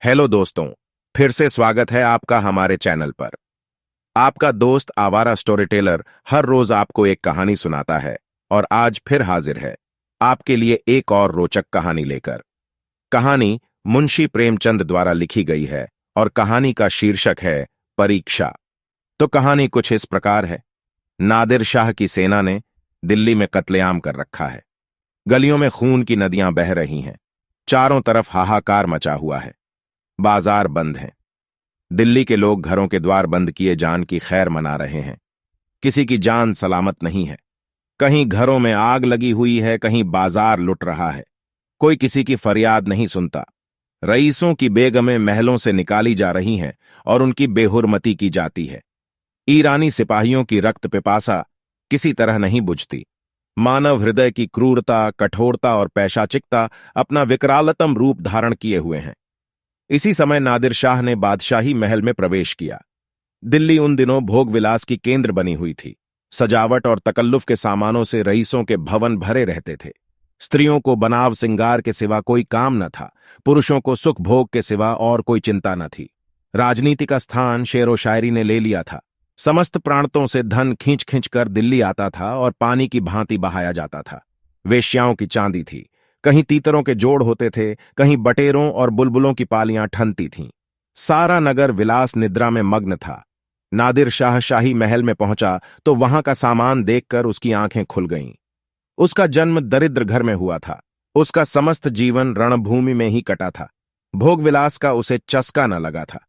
Hello दोस्तों, फिर से स्वागत है आपका हमारे चैनल पर। आपका दोस्त आवारा स्टोरी टेलर हर रोज आपको एक कहानी सुनाता है और आज फिर हाजिर है आपके लिए एक और रोचक कहानी लेकर। कहानी मुंशी प्रेमचंद द्वारा लिखी गई है और कहानी का शीर्षक है परीक्षा। तो कहानी कुछ इस प्रकार है। नादिर शाह की सेना ने दिल्ली में कत्लेआम कर रखा है। गलियों में खून की नदियां बह रही हैं। चारों तरफ हाहाकार मचा हुआ है। बाजार बंद हैं। दिल्ली के लोग घरों के द्वार बंद किए जान की खैर मना रहे हैं। किसी की जान सलामत नहीं है। कहीं घरों में आग लगी हुई है, कहीं बाजार लुट रहा है। कोई किसी की फरियाद नहीं सुनता। रईसों की बेगमें महलों से निकाली जा रही हैं और उनकी बेहुरमती की जाती है। ईरानी सिपाहियों की रक्त पिपासा किसी तरह नहीं बुझती। मानव हृदय की क्रूरता, कठोरता और पैशाचिकता अपना विकरालतम रूप धारण किए हुए हैं। इसी समय नादिर शाह ने बादशाही महल में प्रवेश किया। दिल्ली उन दिनों भोग विलास की केंद्र बनी हुई थी। सजावट और तकल्लुफ के सामानों से रईसों के भवन भरे रहते थे। स्त्रियों को बनाव सिंगार के सिवा कोई काम न था। पुरुषों को सुख भोग के सिवा और कोई चिंता न थी। राजनीति का स्थान शेरो शायरी ने ले लिया था। समस्त प्रांतों से धन खींच खींच कर दिल्ली आता था और पानी की भांति बहाया जाता था। वेश्याओं की चांदी थी। कहीं तीतरों के जोड़ होते थे, कहीं बटेरों और बुलबुलों की पालियां ठनती थीं। सारा नगर विलास निद्रा में मग्न था। नादिर शाह शाही महल में पहुंचा तो वहां का सामान देखकर उसकी आंखें खुल गईं। उसका जन्म दरिद्र घर में हुआ था। उसका समस्त जीवन रणभूमि में ही कटा था। भोग विलास का उसे चस्का न लगा था।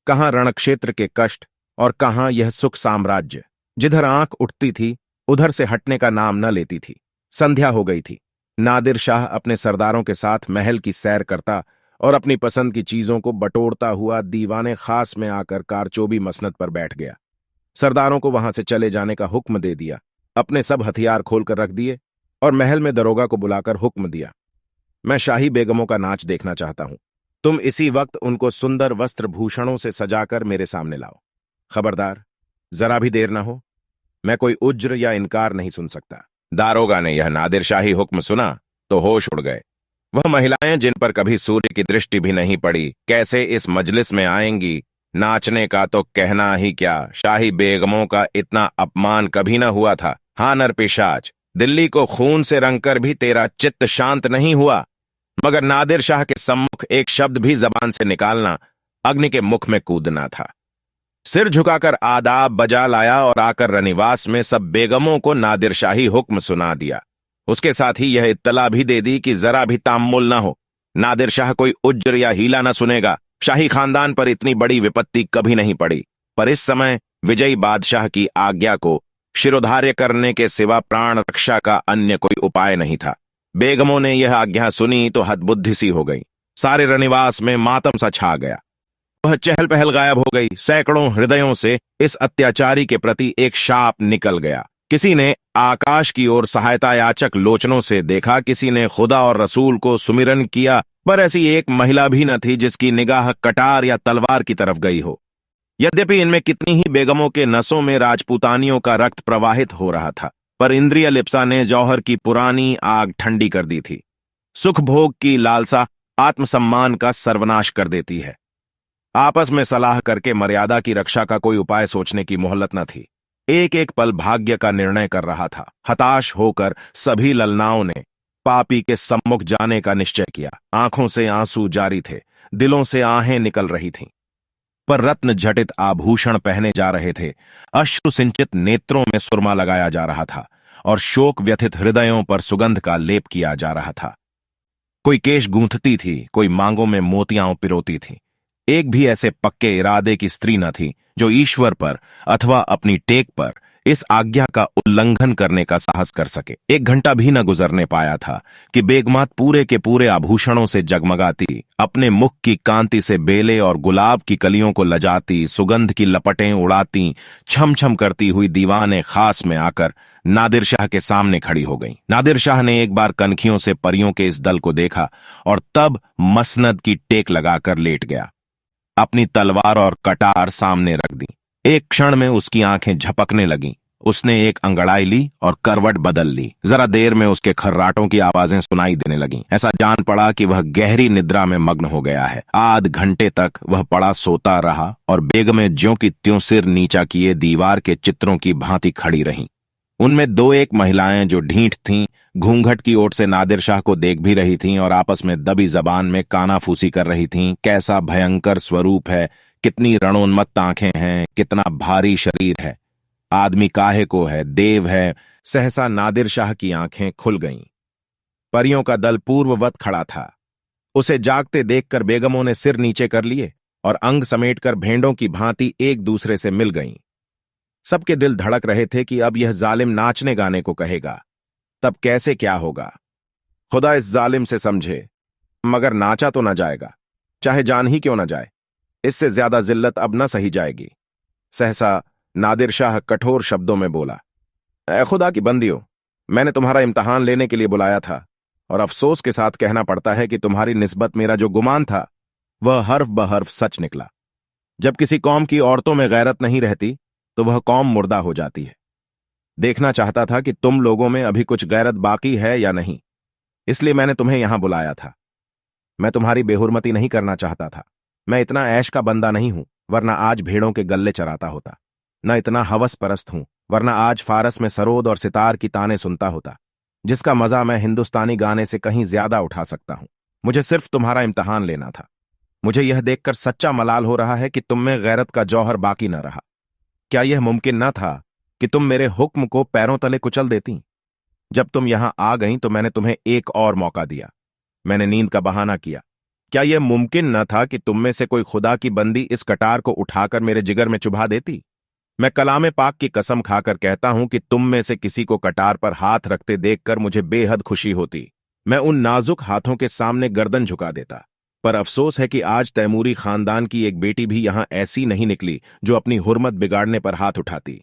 कहां रणक्षेत्र के कष्ट और कहां यह सुख साम्राज्य। जिधर आंख उठती थी उधर से हटने का नाम न लेती थी। संध्या हो गई थी। नादिर शाह अपने सरदारों के साथ महल की सैर करता और अपनी पसंद की चीजों को बटोरता हुआ दीवाने खास में आकर कारचोबी मसनद पर बैठ गया। सरदारों को वहां से चले जाने का हुक्म दे दिया। अपने सब हथियार खोलकर रख दिए और महल में दरोगा को बुलाकर हुक्म दिया, मैं शाही बेगमों का नाच देखना चाहता हूं। तुम इसी वक्त उनको सुंदर वस्त्र भूषणों से सजाकर मेरे सामने लाओ। खबरदार, जरा भी देर न हो। मैं कोई उज्र या इनकार नहीं सुन सकता। दारोगा ने यह नादिर शाही हुक्म सुना तो होश उड़ गए। वह महिलाएं जिन पर कभी सूर्य की दृष्टि भी नहीं पड़ी कैसे इस मजलिस में आएंगी। नाचने का तो कहना ही क्या, शाही बेगमों का इतना अपमान कभी न हुआ था। हाँ नरपिशाच, दिल्ली को खून से रंगकर भी तेरा चित्त शांत नहीं हुआ। मगर नादिर शाह के सम्मुख एक शब्द भी जबान से निकालना अग्नि के मुख में कूदना था। सिर झुकाकर आदाब बजा लाया और आकर रनिवास में सब बेगमों को नादिर शाही हुक्म सुना दिया। उसके साथ ही यह इत्तला भी दे दी कि जरा भी ताम्मुल न हो। नादिर शाह कोई उज्र या हीला न सुनेगा। शाही खानदान पर इतनी बड़ी विपत्ति कभी नहीं पड़ी। पर इस समय विजयी बादशाह की आज्ञा को शिरोधार्य करने के सिवा प्राण रक्षा का अन्य कोई उपाय नहीं था। बेगमों ने यह आज्ञा सुनी तो हदबुद्धि सी हो गई। सारे रनिवास में मातम सा छा गया। वह चहल पहल गायब हो गई। सैकड़ों हृदयों से इस अत्याचारी के प्रति एक शाप निकल गया। किसी ने आकाश की ओर सहायता याचक लोचनों से देखा, किसी ने खुदा और रसूल को सुमिरन किया, पर ऐसी एक महिला भी न थी जिसकी निगाह कटार या तलवार की तरफ गई हो। यद्यपि इनमें कितनी ही बेगमों के नसों में राजपूतानियों का रक्त प्रवाहित हो रहा था, पर इंद्रिय लिप्सा ने जौहर की पुरानी आग ठंडी कर दी थी। सुख भोग की लालसा आत्मसम्मान का सर्वनाश कर देती है। आपस में सलाह करके मर्यादा की रक्षा का कोई उपाय सोचने की मोहलत न थी। एक एक पल भाग्य का निर्णय कर रहा था। हताश होकर सभी ललनाओं ने पापी के सम्मुख जाने का निश्चय किया। आंखों से आंसू जारी थे, दिलों से आहें निकल रही थीं। पर रत्न जटित आभूषण पहने जा रहे थे। अश्रु सिंचित नेत्रों में सुरमा लगाया जा रहा था और शोक व्यथित हृदयों पर सुगंध का लेप किया जा रहा था। कोई केश गूंथती थी, कोई मांगों में मोतियां पिरोती थी। एक भी ऐसे पक्के इरादे की स्त्री न थी जो ईश्वर पर अथवा अपनी टेक पर इस आज्ञा का उल्लंघन करने का साहस कर सके। एक घंटा भी न गुजरने पाया था कि बेगमात पूरे के पूरे आभूषणों से जगमगाती, अपने मुख की कांति से बेले और गुलाब की कलियों को लजाती, सुगंध की लपटें उड़ाती, छम छम करती हुई दीवाने खास में आकर नादिर शाह के सामने खड़ी हो गई। नादिर शाह ने एक बार कनखियों से परियों के इस दल को देखा और तब मसनद की टेक लगाकर लेट गया। अपनी तलवार और कटार सामने रख दी। एक क्षण में उसकी आंखें झपकने लगीं। उसने एक अंगड़ाई ली और करवट बदल ली। जरा देर में उसके खर्राटों की आवाजें सुनाई देने लगीं। ऐसा जान पड़ा कि वह गहरी निद्रा में मग्न हो गया है। आध घंटे तक वह पड़ा सोता रहा और बेगमें ज्यों की त्यों सिर नीचा किए दीवार के चित्रों की भांति खड़ी रहीं। उनमें दो एक महिलाएं जो ढीठ थीं, घूंघट की ओट से नादिर शाह को देख भी रही थीं और आपस में दबी जबान में कानाफूसी कर रही थीं। कैसा भयंकर स्वरूप है, कितनी रणोन्मत्त आंखें हैं, कितना भारी शरीर है, आदमी काहे को है, देव है। सहसा नादिर शाह की आंखें खुल गईं। परियों का दल पूर्ववत खड़ा था। उसे जागते देखकर बेगमों ने सिर नीचे कर लिए और अंग समेटकर भेंड़ों की भांति एक दूसरे से मिल गईं। सबके दिल धड़क रहे थे कि अब यह जालिम नाचने गाने को कहेगा, तब कैसे क्या होगा। खुदा इस जालिम से समझे, मगर नाचा तो न जाएगा, चाहे जान ही क्यों न जाए। इससे ज्यादा जिल्लत अब न सही जाएगी। सहसा नादिर शाह कठोर शब्दों में बोला, ऐ खुदा की बंदियों, मैंने तुम्हारा इम्तहान लेने के लिए बुलाया था और अफसोस के साथ कहना पड़ता है कि तुम्हारी निस्बत मेरा जो गुमान था वह हर्फ बहर्फ सच निकला। जब किसी कौम की औरतों में गैरत नहीं रहती तो वह कौम मुर्दा हो जाती है। देखना चाहता था कि तुम लोगों में अभी कुछ गैरत बाकी है या नहीं, इसलिए मैंने तुम्हें यहां बुलाया था। मैं तुम्हारी बेहुरमती नहीं करना चाहता था। मैं इतना ऐश का बंदा नहीं हूं, वरना आज भेड़ों के गल्ले चराता होता। न इतना हवस परस्त हूं, वरना आज फारस में सरोद और सितार की ताने सुनता होता, जिसका मजा मैं हिंदुस्तानी गाने से कहीं ज्यादा उठा सकता हूं। मुझे सिर्फ तुम्हारा इम्तहान लेना था। मुझे यह देखकर सच्चा मलाल हो रहा है कि तुम में गैरत का जौहर बाकी न रहा। क्या यह मुमकिन न था कि तुम मेरे हुक्म को पैरों तले कुचल देती? जब तुम यहां आ गईं तो मैंने तुम्हें एक और मौका दिया। मैंने नींद का बहाना किया। क्या यह मुमकिन न था कि तुम में से कोई खुदा की बंदी इस कटार को उठाकर मेरे जिगर में चुभा देती? मैं कलामे पाक की कसम खाकर कहता हूं कि तुम में से किसी को कटार पर हाथ रखते देखकर मुझे बेहद खुशी होती। मैं उन नाजुक हाथों के सामने गर्दन झुका देता। पर अफसोस है कि आज तैमूरी खानदान की एक बेटी भी यहां ऐसी नहीं निकली जो अपनी हुर्मत बिगाड़ने पर हाथ उठाती।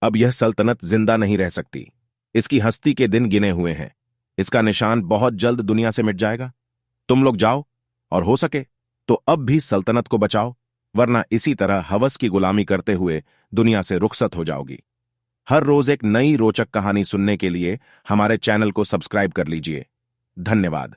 अब यह सल्तनत जिंदा नहीं रह सकती। इसकी हस्ती के दिन गिने हुए हैं। इसका निशान बहुत जल्द दुनिया से मिट जाएगा। तुम लोग जाओ और हो सके तो अब भी सल्तनत को बचाओ, वरना इसी तरह हवस की गुलामी करते हुए दुनिया से रुखसत हो जाओगी। हर रोज एक नई रोचक कहानी सुनने के लिए हमारे चैनल को सब्सक्राइब कर लीजिए। धन्यवाद।